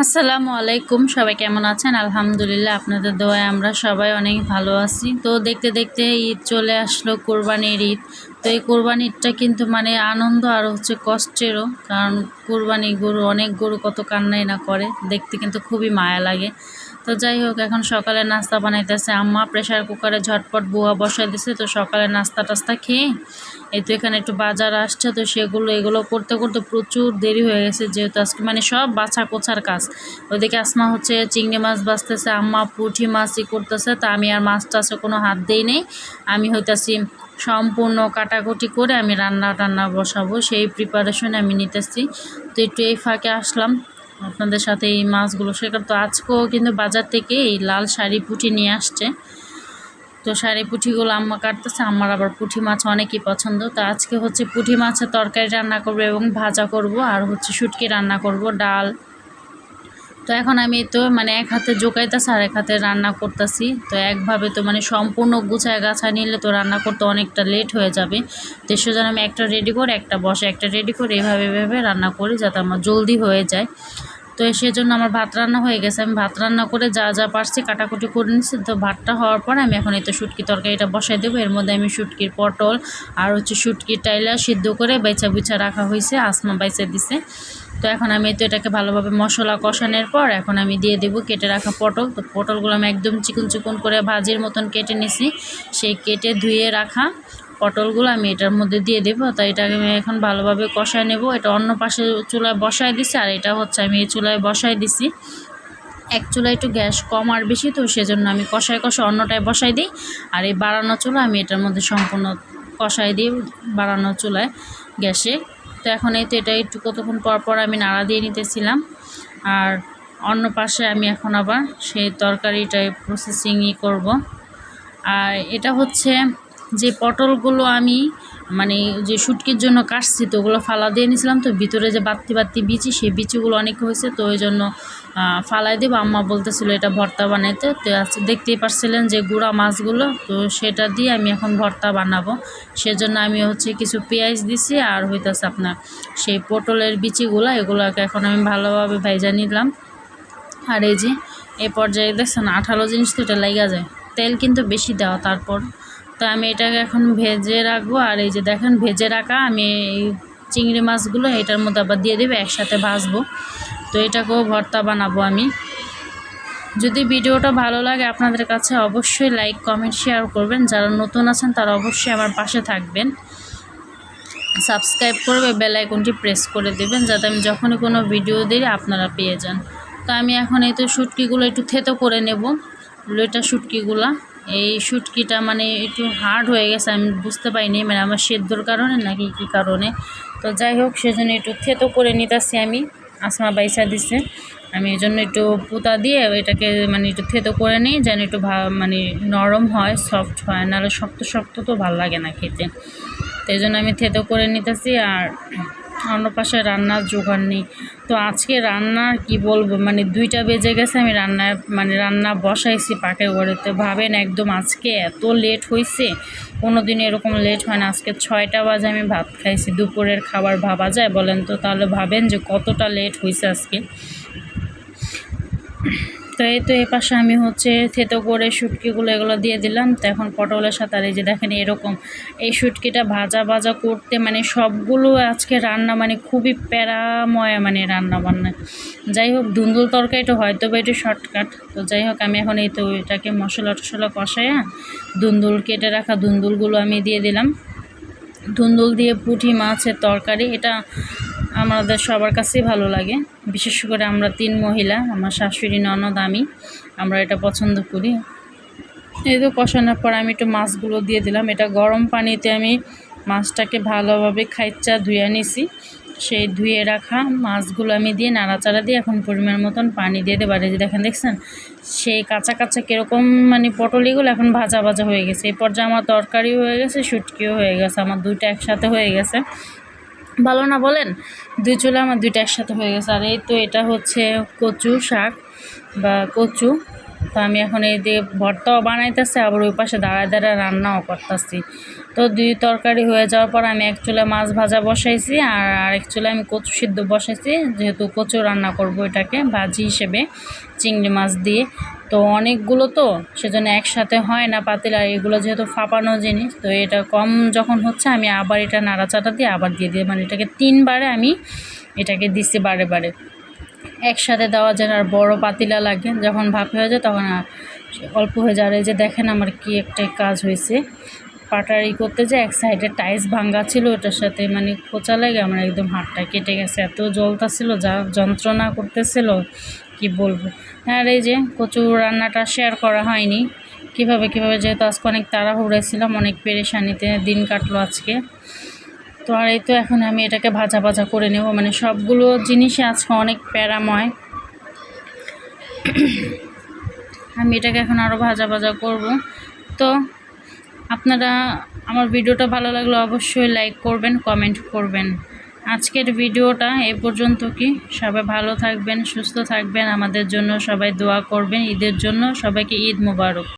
আসসালামু আলাইকুম, সবাই কেমন আছেন? আলহামদুলিল্লাহ, আপনাদের দোয়ায় আমরা সবাই অনেক ভালো আছি। তো দেখতে দেখতে ঈদ চলে আসলো, কোরবানির ঈদ। তো এই কোরবানি ঈদটা কিন্তু মানে আনন্দ আর হচ্ছে কষ্টেরও, কারণ কোরবানি গরু, অনেক গরু কত কান্নাই না করে, দেখতে কিন্তু খুবই মায়া লাগে। তো যাই হোক, এখন সকালে নাস্তা বানাইতেছে আম্মা, প্রেশার কুকারে ঝটপট বুয়া বসাই দিছে। তো সকালে নাস্তা টাস্তা খেয়ে এই তো এখানে একটু বাজার আসছে, তো এগুলো করতে করতে প্রচুর দেরি হয়ে গেছে, যেহেতু আজকে মানে সব বাছা কোছার কাজ। ওইদিকে আসমা হচ্ছে চিংড়ি মাছ বাছতেছে, আম্মা পুঁটি মাছই করতেছে। তা আমি আর মাছ টাছে কোনো হাত দিই নেই, আমি হইতাছি সম্পূর্ণ কাটাকুটি করে আমি রান্না টান্না বসাবো, সেই প্রিপারেশনে আমি নিতেছি। তো একটু এই ফাঁকে আসলাম আপনাদের সাথে এই মাছগুলো শেখার। তো আজকেও কিন্তু বাজার থেকে এই লাল শাড়ি পুঁটি নিয়ে আসছে। তো শাড়ি পুঁটিগুলো আম্মা কাটতেছে, আমার আবার পুঁটি মাছ অনেকই পছন্দ। তো আজকে হচ্ছে পুঁটি মাছের তরকারি রান্না করবো এবং ভাজা করব, আর হচ্ছে শুটকি রান্না করব, ডাল। তো এখন আমি তো মানে এক হাতে জোগাইতেছি আর এক হাতে রান্না করতেছি। তো একভাবে তো মানে সম্পূর্ণ গুছায় গাছায় নিলে তো রান্না করতে অনেকটা লেট হয়ে যাবে। তো সেজন্য আমি একটা রেডি করে একটা বসে একটা রেডি করে এভাবে রান্না করি, যাতে আমার জলদি হয়ে যায়। তো সেজন্য আমার ভাত রান্না হয়ে গেছে, আমি ভাত রান্না করে যা যা পারছি কাটাকুটি করে নিচ্ছি। তো ভাতটা হওয়ার পরে আমি এখন এই তো শুটকি তরকারিটা বসাই দেবো। এর মধ্যে আমি শুটকির পটল আর হচ্ছে শুটকির টাইলা সিদ্ধ করে বাইচা বুচা রাখা হয়েছে, আসমা বাইচা দিছে। তো এখন আমি তো এটাকে ভালোভাবে মশলা কষানোর পর এখন আমি দিয়ে দেবো কেটে রাখা পটল। তো পটলগুলো আমি একদম চিকন চিকন করে ভাজির মতন কেটে নিছি, সেই কেটে ধুয়ে রাখা পটলগুলো আমি এটার মধ্যে দিয়ে দেবো। তো এটাকে আমি এখন ভালোভাবে কষায় নেব। এটা অন্য পাশে চুলায় বসায় দিছি, আর এটা হচ্ছে আমি এই চুলায় বসায় দিছি। এক চুলায় একটু গ্যাস কম আর বেশি, তো সেজন্য আমি কষায় অন্যটায় বসাই দিই। আর এই বাড়ানো চুলা আমি এটার মধ্যে সম্পূর্ণ কষাই দিই, বাড়ানো চুলায় গ্যাসে। তো এখন এই তো এটা একটু কতক্ষণ পর আমি নাড়া দিয়ে নিতেছিলাম। আর অন্য পাশে আমি এখন আবার সেই তরকারিটাই প্রসেসিংই করব। আর এটা হচ্ছে যে পটলগুলো আমি মানে যে শুটকির জন্য কাটছি, তো ওগুলো ফালা দিয়ে নিয়েছিলাম। তো ভিতরে যে বাত্তি বিচি, সেই বিচিগুলো অনেক হয়েছে, তো ওই জন্য ফালাই দেবো। আম্মা বলতেছিল এটা ভর্তা বানাইতে। তো দেখতেই পারছিলেন যে গুঁড়া মাছগুলো, তো সেটা দিয়ে আমি এখন ভর্তা বানাবো। সেজন্য আমি হচ্ছে কিছু পেঁয়াজ দিছি, আর হইতেছে আপনার সেই পটলের বিচিগুলো, এগুলোকে এখন আমি ভালোভাবে ভাইজা নিলাম। আর এই যে এই পর্যায়ে দেখছেন আঠালো জিনিস তো এটা লেগে যায়, তেল কিন্তু বেশি দেওয়া। তারপর তো আমি এটাকে এখন ভেজে রাখবো। আর এই যে দেখেন ভেজে রাখা আমি এই চিংড়ি মাছগুলো এটার মধ্যে আবার দিয়ে দেবো, একসাথে ভাজবো। তো এটাকেও ভর্তা বানাবো আমি। যদি ভিডিওটা ভালো লাগে আপনাদের কাছে, অবশ্যই লাইক কমেন্ট শেয়ার করবেন। যারা নতুন আছেন তারা অবশ্যই আমার পাশে থাকবেন, সাবস্ক্রাইব করবে, বেল আইকনটি প্রেস করে দেবেন, যাতে আমি যখনই কোনো ভিডিও দিই আপনারা পেয়ে যান। তো আমি এখন এই তো শুটকিগুলো একটু থেতো করে নেব, লইটা শুটকিগুলা। এই শুটকিটা মানে একটু হার্ড হয়ে গেছে, আমি বুঝতে পারিনি মানে আমার সেদ্ধর কারণে নাকি কী কারণে। তো যাই হোক, সেজন্য একটু থেতো করে নিতেছি আমি, আসমা বাইসা দিছে। আমি এই জন্য একটু পুতা দিয়ে এটাকে মানে একটু থেতো করে নিই, যেন একটু মানে নরম হয়, সফট হয়, নাহলে শক্ত শক্ত তো ভাল লাগে না খেতে। তো এই জন্য আমি থেতো করে নিতেছি। আর অন্য পাশে রান্নার জোগাড় নেই। তো আজকে রান্নার কি বলবো, মানে 2টা বেজে গেছে, আমি রান্না বসাইছি পাকে ঘরেতে। ভাবেন একদম আজকে এত লেট হয়েছে, কোনো দিন এরকম লেট হয় না। আজকে 6টা বাজে আমি ভাত খাইছি, দুপুরের খাবার ভাবা যায় বলেন? তো তাহলে ভাবেন যে কতটা লেট হয়েছে আজকে। তো এই তো এই পাশে আমি হচ্ছে থেতো করে শুটকিগুলো এগুলো দিয়ে দিলাম। তো এখন পটলের সাথে আর এই যে দেখেন এরকম এই শুটকিটা ভাজা করতে মানে সবগুলো আজকে রান্না মানে খুবই প্যারাময় মানে রান্না বান্না। যাই হোক, ধুন্দুল তরকারিটা হয়তো বা একটু শর্টকাট। তো যাই হোক, আমি এখন এই তো এটাকে মশলা টশলা কষাইয়া ধুন্দুল কেটে রাখা ধুন্দুলগুলো আমি দিয়ে দিলাম। ধুন্দুল দিয়ে পুঁটি মাছের তরকারি, এটা আমাদের সবার কাছেই ভালো লাগে, বিশেষ করে আমরা 3 মহিলা, আমার শাশুড়ি, ননদ, আমরা এটা পছন্দ করি। এই তো কষানোর পর আমি একটু মাছগুলো দিয়ে দিলাম। এটা গরম পানিতে আমি মাছটাকে ভালোভাবে খাইচ্চা ধুয়ে নিছি, সেই ধুয়ে রাখা মাছগুলো আমি দিয়ে নাড়াচাড়া দিয়ে এখন পরিমাণ মতন পানি দিয়ে দেবো। আর এই যে দেখেন সেই কাঁচা কীরকম মানে পটলিগুলো এখন ভাজা হয়ে গেছে। এই পর্যায়ে আমার তরকারিও হয়ে গেছে, শুটকিও হয়ে গেছে, আমার 2টা একসাথে হয়ে গেছে। ভালো না বলেন? 2 চুলা আমার 2টা একসাথে হয়ে গেছে। আর এই তো এটা হচ্ছে কচু শাক বা কচু। তো আমি এখন এই দিয়ে ভর্তাও বানাইতেছি, আবার ওই পাশে দাঁড়ায় রান্নাও করতেছি। তো 2 তরকারি হয়ে যাওয়ার পর আমি এক চুলায় মাছ ভাজা বসাইছি আর আরেক চুলায় আমি কচু সিদ্ধ বসাইছি, যেহেতু কচু রান্না করব এটাকে ভাজি হিসেবে চিংড়ি মাছ দিয়ে। তো অনেকগুলো তো সেজন্য একসাথে হয় না পাতিল, আর এগুলো যেহেতু ফাঁপানো জিনিস, তো এটা কম যখন হচ্ছে আমি আবার এটা নাড়াচাড়া দিয়ে আবার দিয়ে দিই, মানে এটাকে 3 বারে আমি এটাকে দিচ্ছি বারে বারে। একসাথে দেওয়া যায় আর বড় পাতিলা লাগে, যখন ভাপ হয়ে যায় তখন অল্প হয়ে যায়। আর এই যে দেখেন আমার কি একটা কাজ হয়েছে, পাটারি করতে যে এক সাইডে টাইলস ভাঙ্গা ছিল, ওটার সাথে মানে খোঁচা লাগে আমার একদম হাতটা কেটে গেছে, এত জ্বলতাছিল, যা যন্ত্রণা করতেছিল কি বলবো। আর এই যে কচু রান্নাটা শেয়ার করা হয়নি কিভাবে যেহেতু আজকে অনেক তাড়াহুড়ো ছিলাম, অনেক পেরেশানিতে দিন কাটলো আজকে। তো আর এই তো এখন আমি এটাকে ভাজা করে নেব, মানে সবগুলো জিনিসই আজকে অনেক প্যারাময়। আমি এটাকে এখন আরও ভাজা করব। তো আপনারা আমার ভিডিওটা ভালো লাগলে অবশ্যই লাইক করবেন, কমেন্ট করবেন। আজকের ভিডিওটা এই পর্যন্ত, কি সবাই ভালো থাকবেন, সুস্থ থাকবেন, আমাদের জন্য সবাই দোয়া করবেন, ঈদের জন্য সবাইকে ঈদ মোবারক।